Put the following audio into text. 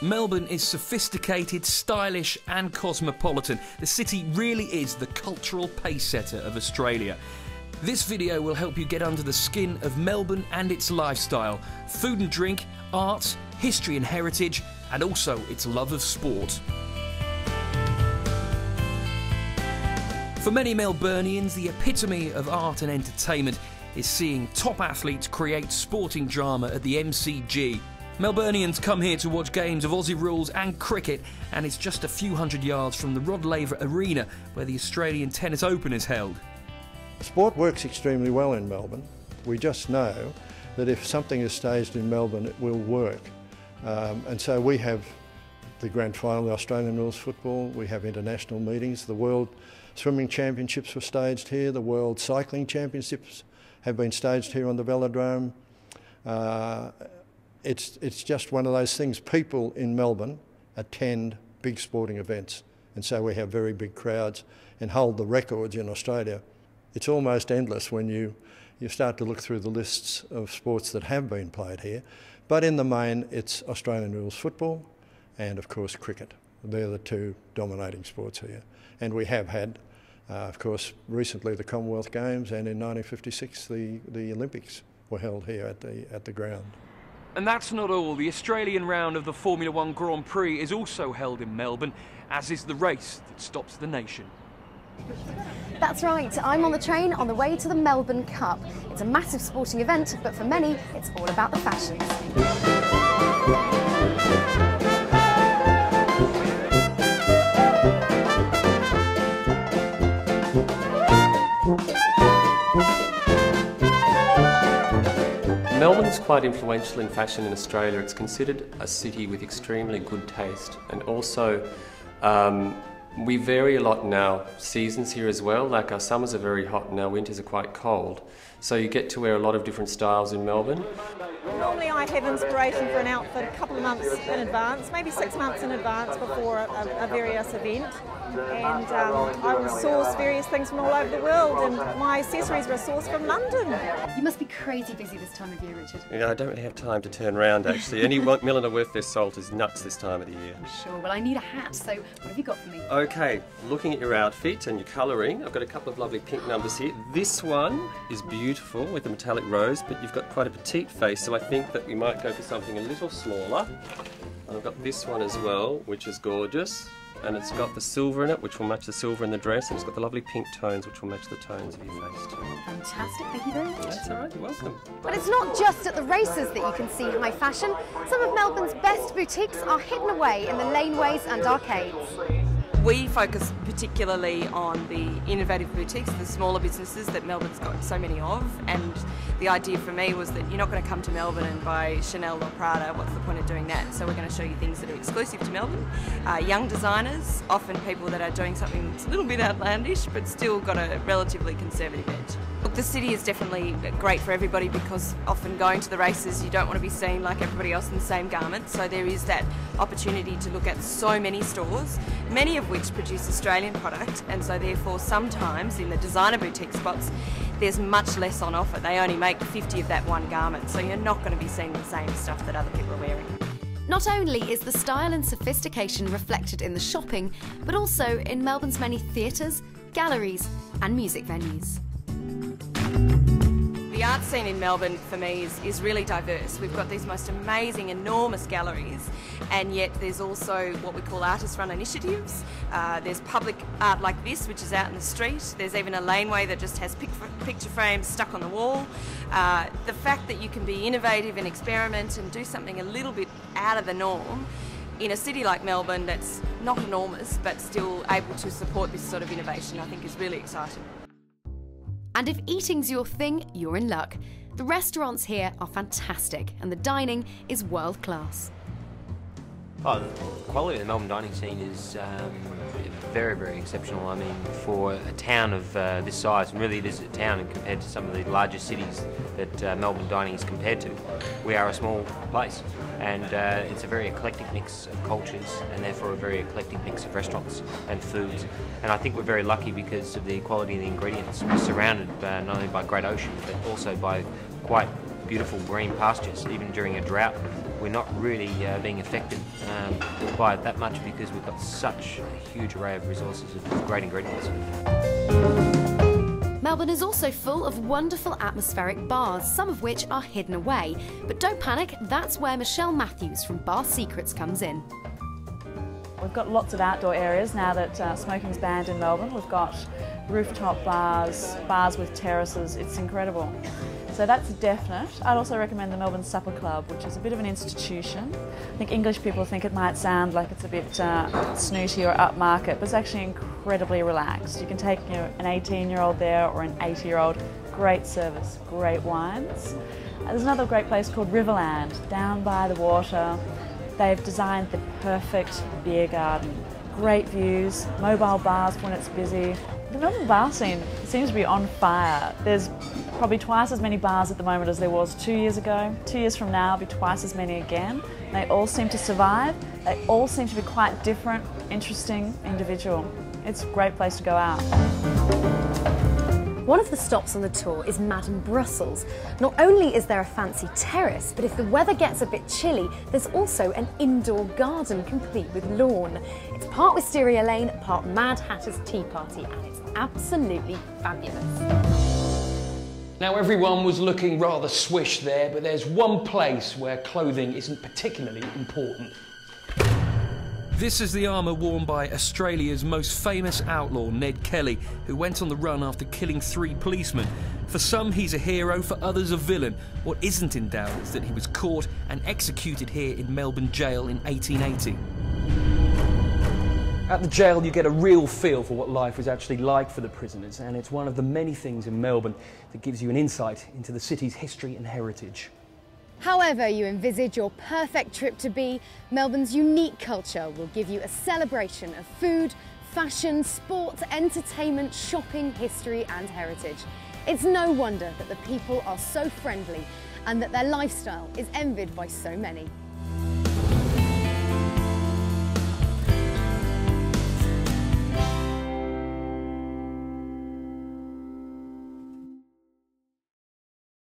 Melbourne is sophisticated, stylish and cosmopolitan. The city really is the cultural pace-setter of Australia. This video will help you get under the skin of Melbourne and its lifestyle, food and drink, arts, history and heritage, and also its love of sport. For many Melburnians, the epitome of art and entertainment is seeing top athletes create sporting drama at the MCG. Melburnians come here to watch games of Aussie rules and cricket, and it's just a few hundred yards from the Rod Laver Arena where the Australian Tennis Open is held. Sport works extremely well in Melbourne. We just know that if something is staged in Melbourne, it will work. And so we have the grand final, the Australian rules football, we have international meetings, the World Swimming Championships were staged here, the World Cycling Championships have been staged here on the velodrome. It's just one of those things. People in Melbourne attend big sporting events, and so we have very big crowds and hold the records in Australia. It's almost endless when you start to look through the lists of sports that have been played here, but in the main it's Australian rules football and of course cricket. They're the two dominating sports here, and we have had of course recently the Commonwealth Games, and in 1956 the Olympics were held here at the ground. And that's not all. The Australian round of the Formula One Grand Prix is also held in Melbourne, as is the race that stops the nation. That's right, I'm on the train on the way to the Melbourne Cup. It's a massive sporting event, but for many, it's all about the fashions. Melbourne's quite influential in fashion in Australia. It's considered a city with extremely good taste, and also we vary a lot in our seasons here as well. Like our summers are very hot and our winters are quite cold. So you get to wear a lot of different styles in Melbourne. Normally I have inspiration for an outfit a couple of months in advance, maybe 6 months in advance before a various event. And I will source various things from all over the world, and my accessories were sourced from London. You must be crazy busy this time of year, Richard. Yeah, I don't really have time to turn around actually. Any milliner worth their salt is nuts this time of the year. I'm sure. Well, I need a hat, so what have you got for me? Okay, looking at your outfit and your colouring, I've got a couple of lovely pink numbers here. This one is beautiful with the metallic rose, but you've got quite a petite face, so I think that we might go for something a little smaller. And I've got this one as well, which is gorgeous. And it's got the silver in it, which will match the silver in the dress, and it's got the lovely pink tones, which will match the tones of your face too. Fantastic, thank you very much. That's all right, you're welcome. But it's not just at the races that you can see high fashion. Some of Melbourne's best boutiques are hidden away in the laneways and arcades. We focus particularly on the innovative boutiques, the smaller businesses that Melbourne's got so many of, and the idea for me was that you're not going to come to Melbourne and buy Chanel or Prada. What's the point of doing that? So we're going to show you things that are exclusive to Melbourne, young designers, often people that are doing something that's a little bit outlandish but still got a relatively conservative edge. Look, the city is definitely great for everybody because often going to the races you don't want to be seen like everybody else in the same garment, so there is that opportunity to look at so many stores, many of which produce Australian product, and so therefore sometimes in the designer boutique spots there's much less on offer. They only make 50 of that one garment, so you're not going to be seeing the same stuff that other people are wearing. Not only is the style and sophistication reflected in the shopping, but also in Melbourne's many theatres, galleries and music venues. The art scene in Melbourne for me is really diverse. We've got these most amazing, enormous galleries, and yet there's also what we call artist-run initiatives. There's public art like this, which is out in the street. There's even a laneway that just has picture frames stuck on the wall. The fact that you can be innovative and experiment and do something a little bit out of the norm in a city like Melbourne that's not enormous but still able to support this sort of innovation, I think is really exciting. And if eating's your thing, you're in luck. The restaurants here are fantastic and the dining is world class. Oh, the quality of the Melbourne dining scene is very, very exceptional. I mean, for a town of this size, and really it is a town compared to some of the larger cities that Melbourne dining is compared to, we are a small place. And it's a very eclectic mix of cultures and therefore a very eclectic mix of restaurants and foods. And I think we're very lucky because of the quality of the ingredients. We're surrounded not only by great ocean, but also by quite beautiful green pastures. Even during a drought, we're not really being affected by it that much because we've got such a huge array of resources of great ingredients. Melbourne is also full of wonderful atmospheric bars, some of which are hidden away. But don't panic, that's where Michelle Matthews from Bar Secrets comes in. We've got lots of outdoor areas now that smoking's banned in Melbourne. We've got rooftop bars, bars with terraces, it's incredible. So that's definite. I'd also recommend the Melbourne Supper Club, which is a bit of an institution. I think English people think it might sound like it's a bit snooty or upmarket, but it's actually incredibly relaxed. You can take an 18-year-old there or an 80-year-old. Great service, great wines. There's another great place called Riverland, down by the water. They've designed the perfect beer garden. Great views, mobile bars when it's busy. The Melbourne bar scene seems to be on fire. There's probably twice as many bars at the moment as there was 2 years ago. 2 years from now, there'll be twice as many again. They all seem to survive. They all seem to be quite different, interesting, individual. It's a great place to go out. One of the stops on the tour is Madame Brussels. Not only is there a fancy terrace, but if the weather gets a bit chilly, there's also an indoor garden complete with lawn. It's part Wisteria Lane, part Mad Hatter's Tea Party, and it's absolutely fabulous. Now everyone was looking rather swish there, but there's one place where clothing isn't particularly important. This is the armour worn by Australia's most famous outlaw, Ned Kelly, who went on the run after killing 3 policemen. For some, he's a hero, for others, a villain. What isn't in doubt is that he was caught and executed here in Melbourne jail in 1880. At the jail, you get a real feel for what life was actually like for the prisoners, and it's one of the many things in Melbourne that gives you an insight into the city's history and heritage. However you envisage your perfect trip to be, Melbourne's unique culture will give you a celebration of food, fashion, sport, entertainment, shopping, history and heritage. It's no wonder that the people are so friendly and that their lifestyle is envied by so many.